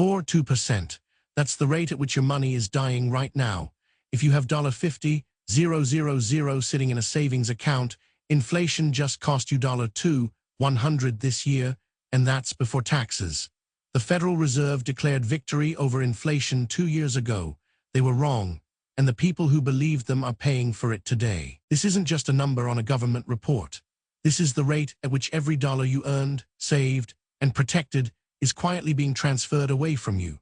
2%. That's the rate at which your money is dying right now. If you have $50,000 sitting in a savings account, inflation just cost you $2,100 this year, and that's before taxes. The Federal Reserve declared victory over inflation 2 years ago. They were wrong, and the people who believed them are paying for it today. This isn't just a number on a government report. This is the rate at which every dollar you earned, saved, and protected is quietly being transferred away from you.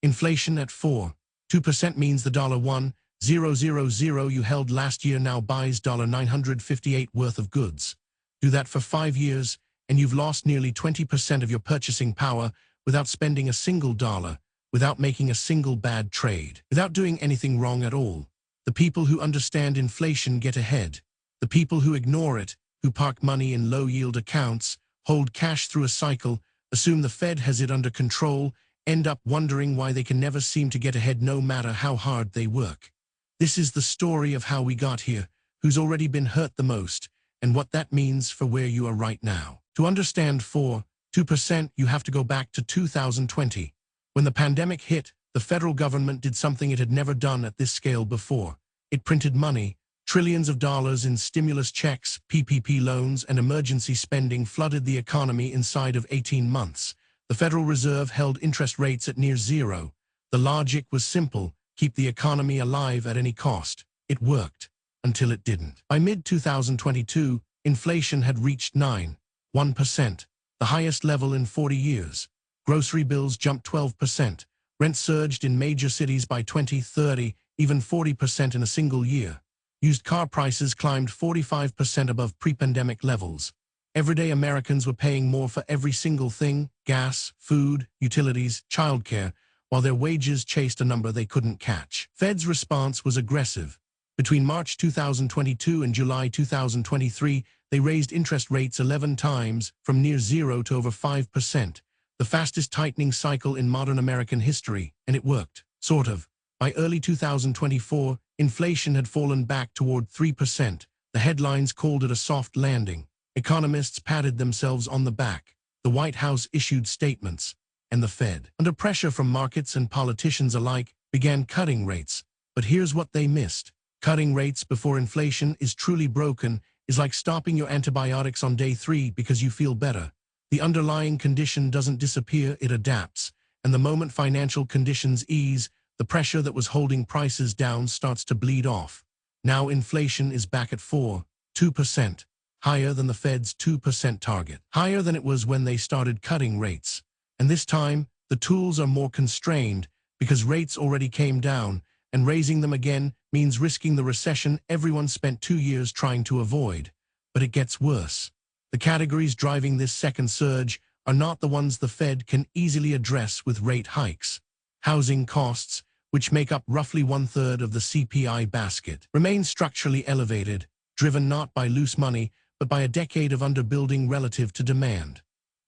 Inflation at 2% means the $1,000 you held last year now buys $958 worth of goods. Do that for 5 years, and you've lost nearly 20% of your purchasing power without spending a single dollar, without making a single bad trade, without doing anything wrong at all. The people who understand inflation get ahead. The people who ignore it, who park money in low-yield accounts, hold cash through a cycle, assume the Fed has it under control, end up wondering why they can never seem to get ahead no matter how hard they work. This is the story of how we got here, who's already been hurt the most, and what that means for where you are right now. To understand 2%, you have to go back to 2020. When the pandemic hit, the federal government did something it had never done at this scale before. It printed money. Trillions of dollars in stimulus checks, PPP loans, and emergency spending flooded the economy inside of 18 months. The Federal Reserve held interest rates at near zero. The logic was simple: keep the economy alive at any cost. It worked, until it didn't. By mid-2022, inflation had reached 9.1%, the highest level in 40 years. Grocery bills jumped 12%. Rent surged in major cities by 20, 30, even 40% in a single year. Used car prices climbed 45% above pre-pandemic levels. Everyday Americans were paying more for every single thing: gas, food, utilities, childcare, while their wages chased a number they couldn't catch. Fed's response was aggressive. Between March 2022 and July 2023, they raised interest rates 11 times, from near zero to over 5%, the fastest tightening cycle in modern American history, and it worked. Sort of. By early 2024, inflation had fallen back toward 3%. The headlines called it a soft landing. Economists patted themselves on the back. The White House issued statements, and the Fed, under pressure from markets and politicians alike, began cutting rates. But here's what they missed. Cutting rates before inflation is truly broken is like stopping your antibiotics on day 3 because you feel better. The underlying condition doesn't disappear, it adapts. And the moment financial conditions ease, the pressure that was holding prices down starts to bleed off. Now inflation is back at 2%, higher than the Fed's 2% target, higher than it was when they started cutting rates. And this time, the tools are more constrained because rates already came down, and raising them again means risking the recession everyone spent 2 years trying to avoid. But it gets worse. The categories driving this second surge are not the ones the Fed can easily address with rate hikes. Housing costs, which make up roughly 1/3 of the CPI basket, remain structurally elevated, driven not by loose money, but by a decade of underbuilding relative to demand.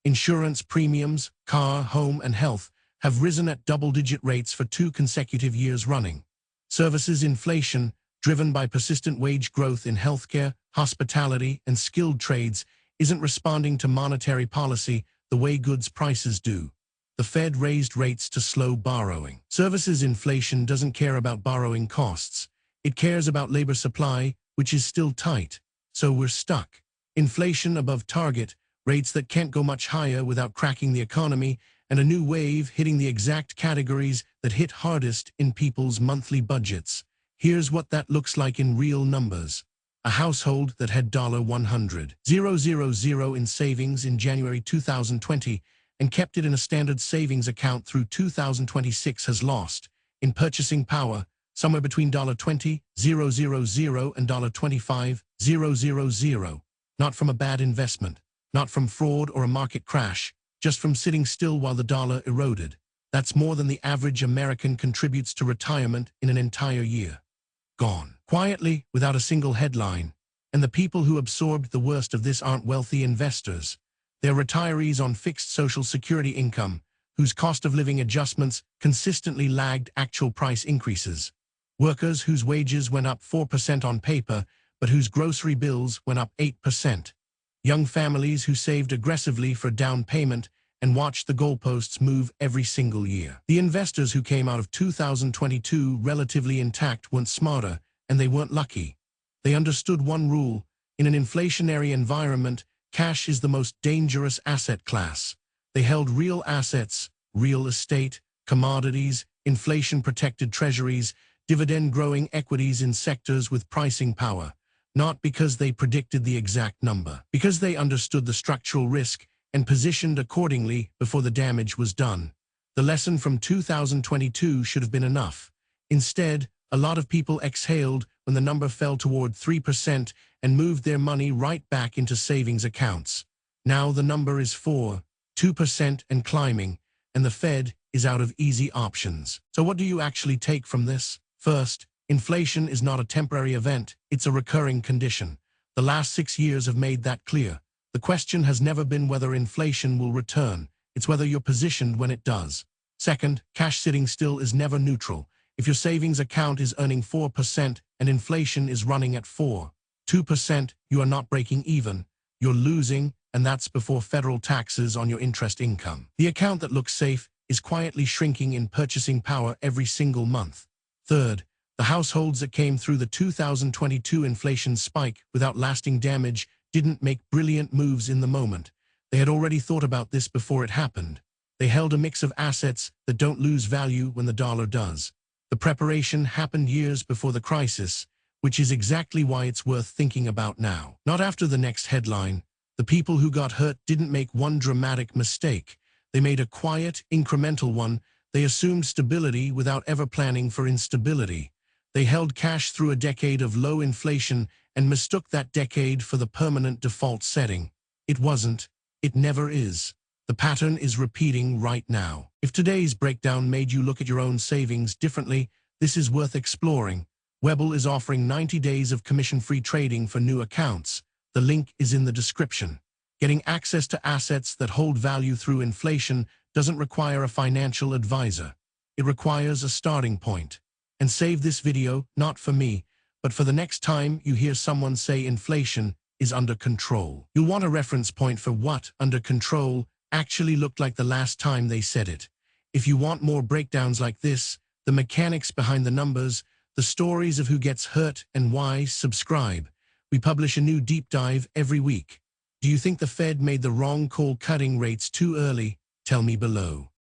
Insurance premiums, car, home, and health have risen at double-digit rates for 2 consecutive years running. Services inflation, driven by persistent wage growth in healthcare, hospitality, and skilled trades, isn't responding to monetary policy the way goods prices do. The Fed raised rates to slow borrowing. Services inflation doesn't care about borrowing costs. It cares about labor supply, which is still tight. So we're stuck. Inflation above target, rates that can't go much higher without cracking the economy, and a new wave hitting the exact categories that hit hardest in people's monthly budgets. Here's what that looks like in real numbers. A household that had $100,000 in savings in January 2020 and kept it in a standard savings account through 2026 has lost, in purchasing power, somewhere between $20,000 and $25,000. Not from a bad investment, not from fraud or a market crash, just from sitting still while the dollar eroded. That's more than the average American contributes to retirement in an entire year. Gone. Quietly, without a single headline. And the people who absorbed the worst of this aren't wealthy investors. They're retirees on fixed Social Security income, whose cost of living adjustments consistently lagged actual price increases. Workers whose wages went up 4% on paper, but whose grocery bills went up 8%. Young families who saved aggressively for down payment and watched the goalposts move every single year. The investors who came out of 2022 relatively intact weren't smarter, and they weren't lucky. They understood one rule: in an inflationary environment, cash is the most dangerous asset class. They held real assets, real estate, commodities, inflation-protected treasuries, dividend-growing equities in sectors with pricing power, not because they predicted the exact number, because they understood the structural risk and positioned accordingly before the damage was done. The lesson from 2022 should have been enough. Instead, a lot of people exhaled when the number fell toward 3% and moved their money right back into savings accounts. Now the number is 2% and climbing, and the Fed is out of easy options. So what do you actually take from this? First, inflation is not a temporary event, it's a recurring condition. The last 6 years have made that clear. The question has never been whether inflation will return, it's whether you're positioned when it does. Second, cash sitting still is never neutral. If your savings account is earning 4% and inflation is running at 2%, you are not breaking even, you're losing, and that's before federal taxes on your interest income. The account that looks safe is quietly shrinking in purchasing power every single month. Third, the households that came through the 2022 inflation spike without lasting damage didn't make brilliant moves in the moment. They had already thought about this before it happened. They held a mix of assets that don't lose value when the dollar does. The preparation happened years before the crisis, which is exactly why it's worth thinking about now. Not after the next headline. The people who got hurt didn't make one dramatic mistake. They made a quiet, incremental one. They assumed stability without ever planning for instability. They held cash through a decade of low inflation and mistook that decade for the permanent default setting. It wasn't. It never is. The pattern is repeating right now. If today's breakdown made you look at your own savings differently, this is worth exploring. Webull is offering 90 days of commission-free trading for new accounts. The link is in the description. Getting access to assets that hold value through inflation doesn't require a financial advisor. It requires a starting point. And save this video, not for me, but for the next time you hear someone say inflation is under control. You'll want a reference point for what under control actually looked like the last time they said it. If you want more breakdowns like this, the mechanics behind the numbers, the stories of who gets hurt and why, subscribe. We publish a new deep dive every week. Do you think the Fed made the wrong call cutting rates too early? Tell me below.